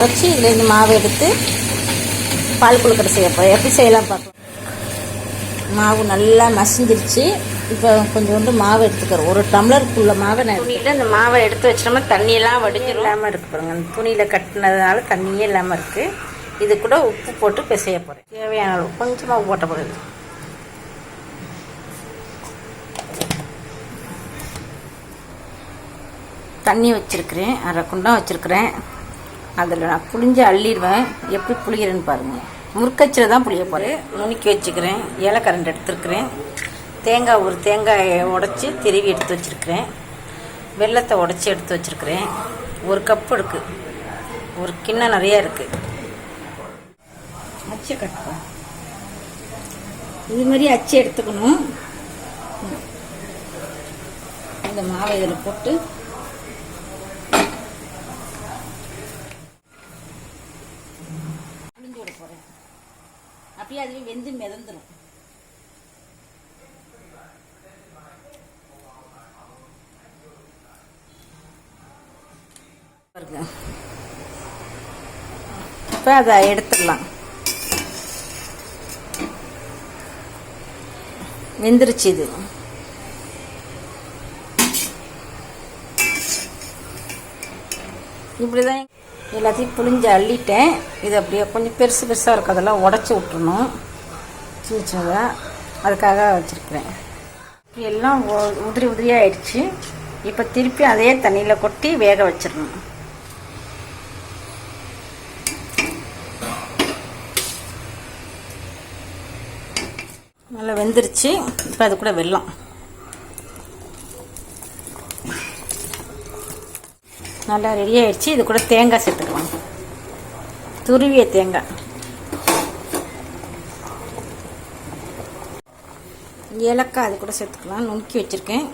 வச்சு இதில் இந்த மாவை எடுத்து பால் கொழுக்கட்டை செய்ய போகிறேன். எப்படி செய்யலாம் பார்க்கலாம். மாவு நல்லா மசிஞ்சிருச்சு. இப்போ கொஞ்சோண்டு மாவு எடுத்துக்கிறோம். ஒரு டம்ளருக்குள்ள மாவை நான் துணியில் இந்த மாவை எடுத்து வச்சிட்டோம்னா தண்ணியெல்லாம் வடிஞ்சு இல்லாமல் இருக்கு பாருங்க. அந்த துணியில் கட்டினதுனால தண்ணியே இல்லாமல் இருக்குது. இது கூட உப்பு போட்டு பிசைய போகிறேன். தேவையான அளவு கொஞ்சமாக போட்ட போகிறது. தண்ணி வச்சுருக்கிறேன், அரை குண்டம் வச்சுருக்கிறேன். அதில் நான் புளிஞ்சு அள்ளிடுவேன். எப்படி புளிகிறேன்னு பாருங்கள். முறுக்கச்சில் தான் புளிய போகிறேன். நுணுக்கி வச்சுக்கிறேன். ஏலக்கரண்டு எடுத்துருக்கிறேன். தேங்காய் ஒரு தேங்காயை உடச்சி திருவி எடுத்து வச்சுருக்கிறேன். வெல்லத்தை உடச்சி எடுத்து வச்சுருக்கிறேன். ஒரு கப்பு இருக்குது. ஒரு கிண்ணம் நிறையா இருக்குது. அச்சை கட்டுப்போம். இது மாதிரி அச்சு எடுத்துக்கணும். இந்த மாவை இதில் போட்டு புளிஞ்சு விட போகிறேன். அப்படியே அதுவே வெந்து மிதந்துடும். இப்போ அதை எடுத்துடலாம். வெந்துருச்சு. இது இப்படிதான் எல்லாத்தையும் புளிஞ்சு அள்ளிட்டேன். இது அப்படியே கொஞ்சம் பெருசு பெருசாக இருக்கும். அதெல்லாம் உடச்சி விட்டுறணும் சின்ன சின்னதாக. அதுக்காக வச்சுருக்கிறேன். எல்லாம் உதிரி உதிரியாக ஆயிடுச்சு. இப்போ திருப்பி அதே தண்ணியில் கொட்டி வேக வச்சிடணும். நல்லா வெந்துருச்சு. இப்போ அது கூட வெல்லம் நல்லா ரெடி ஆயிடுச்சு. இது கூட தேங்காய் சேர்த்துக்கலாம். துருவிய தேங்காய், ஏலக்காய் அது கூட சேர்த்துக்கலாம். நுணுக்கி வச்சுருக்கேன்.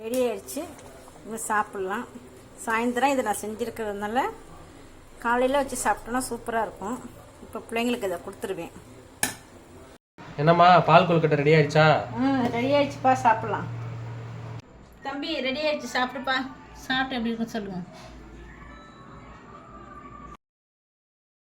ரெடி ஆயிடுச்சு. இன்னும் சாப்பிட்லாம். சாயந்தரம் இதை நான் செஞ்சுருக்கிறதுனால காலையில் வச்சு சாப்பிட்டோன்னா சூப்பராக இருக்கும். இப்போ பிள்ளைங்களுக்கு இதை கொடுத்துருவேன். என்னம்மா பால் கொழுக்கட்டை ரெடி ஆயிடுச்சா? ரெடி ஆயிடுச்சுப்பா, சாப்பிட்லாம். தம்பி ரெடி ஆயிடுச்சு, சாப்பிடுப்பா. சாப்பிட்டு எப்படி இருக்குன்னு சொல்லுங்கள்.